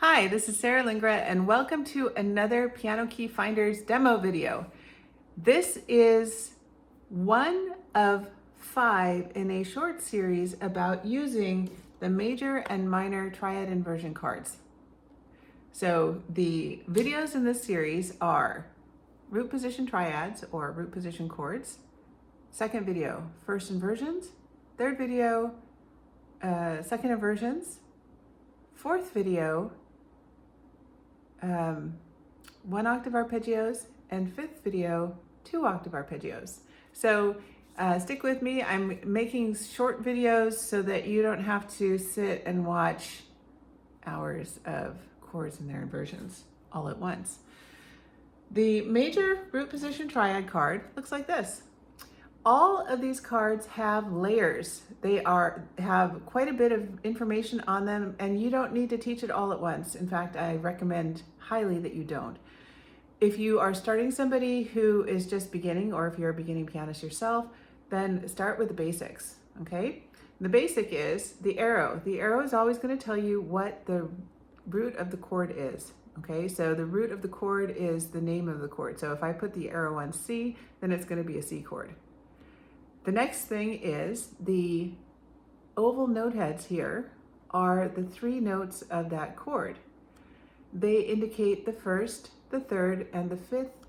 Hi, this is Sarah Lingra and welcome to another Piano Key Finders demo video. This is one of 5 in a short series about using the major and minor triad inversion chords. So the videos in this series are root position triads or root position chords. Second video, first inversions. Third video, second inversions. Fourth video, 1 octave arpeggios, and fifth video, 2 octave arpeggios. So stick with me. I'm making short videos so that you don't have to sit and watch hours of chords and their inversions all at once. The major root position triad card looks like this. All of these cards have layers. They have quite a bit of information on them, and you don't need to teach it all at once. In fact, I recommend highly that you don't. If you are starting somebody who is just beginning, or if you're a beginning pianist yourself, then start with the basics, okay? The basic is the arrow. The arrow is always going to tell you what the root of the chord is. Okay, so the root of the chord is the name of the chord. So if I put the arrow on C, then it's going to be a C chord. The next thing is the oval note heads here are the 3 notes of that chord. They indicate the first, the third, and the fifth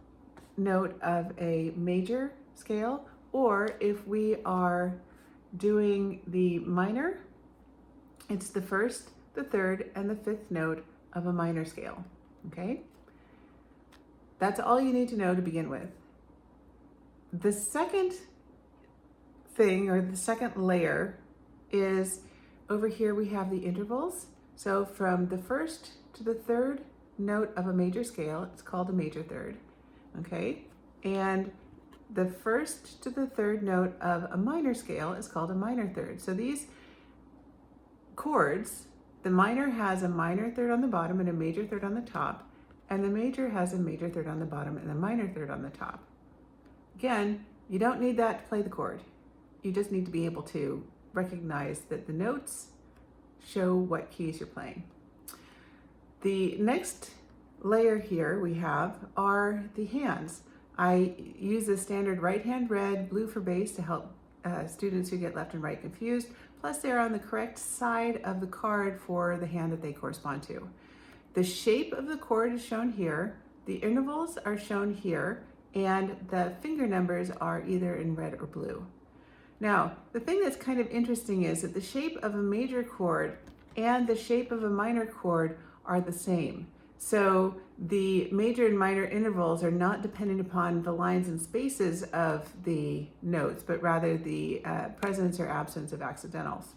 note of a major scale, or if we are doing the minor, it's the first, the third, and the fifth note of a minor scale, okay? That's all you need to know to begin with. The second thing, or the second layer, is over here we have the intervals. So from the first to the third note of a major scale, it's called a major third, okay? And the first to the third note of a minor scale is called a minor third. So these chords, the minor has a minor third on the bottom and a major third on the top, and the major has a major third on the bottom and a minor third on the top. Again, you don't need that to play the chord. You just need to be able to recognize that the notes show what keys you're playing. The next layer here we have are the hands. I use the standard right hand red, blue for bass to help students who get left and right confused. Plus they're on the correct side of the card for the hand that they correspond to. The shape of the chord is shown here. The intervals are shown here, and the finger numbers are either in red or blue. Now, the thing that's kind of interesting is that the shape of a major chord and the shape of a minor chord are the same. So the major and minor intervals are not dependent upon the lines and spaces of the notes, but rather the presence or absence of accidentals.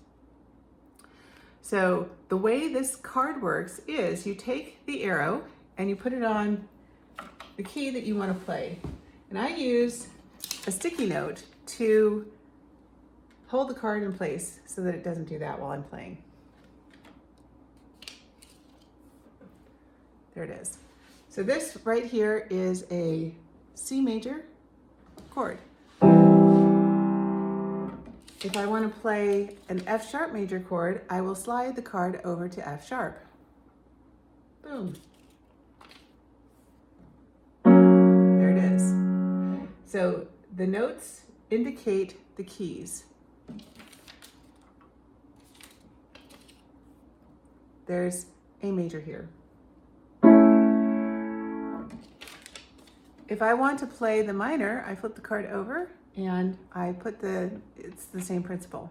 So the way this card works is you take the arrow and you put it on the key that you want to play. And I use a sticky note to hold the card in place so that it doesn't do that while I'm playing. There it is. So this right here is a C major chord. If I want to play an F sharp major chord, I will slide the card over to F sharp. Boom. There it is. So the notes indicate the keys. There's A major here. If I want to play the minor, I flip the card over and I put it's the same principle.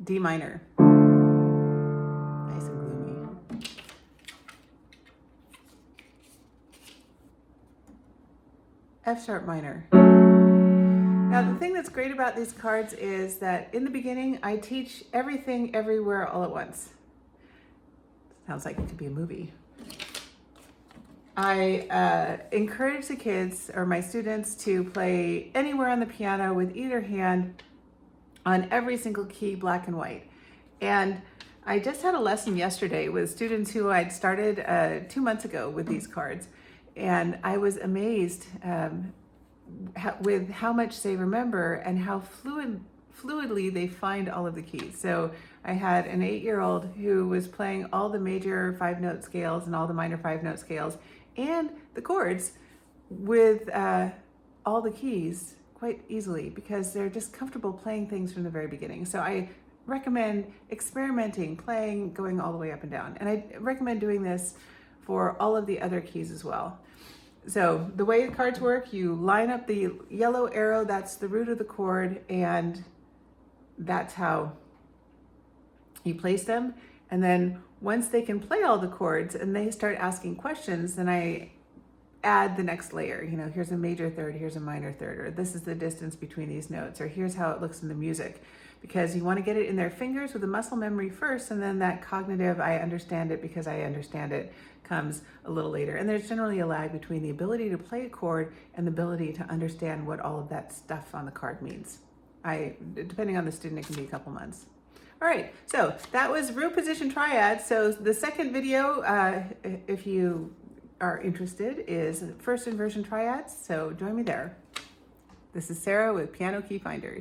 D minor. Nice and gloomy. F sharp minor. Now, the thing that's great about these cards is that in the beginning, I teach everything everywhere all at once. Sounds like it could be a movie. I encourage the kids or my students to play anywhere on the piano with either hand on every single key, black and white. And I just had a lesson yesterday with students who I'd started 2 months ago with these cards. And I was amazed with how much they remember and how fluidly they find all of the keys. So I had an 8-year-old who was playing all the major 5-note scales and all the minor 5-note scales and the chords with all the keys quite easily because they're just comfortable playing things from the very beginning. So I recommend experimenting, playing, going all the way up and down. And I recommend doing this for all of the other keys as well. So the way the cards work, you line up the yellow arrow, that's the root of the chord, and that's how you place them. And then once they can play all the chords and they start asking questions, then I add the next layer. You know, here's a major third, here's a minor third, or this is the distance between these notes, or here's how it looks in the music. Because you want to get it in their fingers with the muscle memory first, and then that cognitive, I understand it because I understand it, comes a little later. And there's generally a lag between the ability to play a chord and the ability to understand what all of that stuff on the card means. Depending on the student, it can be a couple months. All right, so that was root position triads. So the second video, if you are interested, is first inversion triads. So join me there. This is Sarah with Piano Key Finders.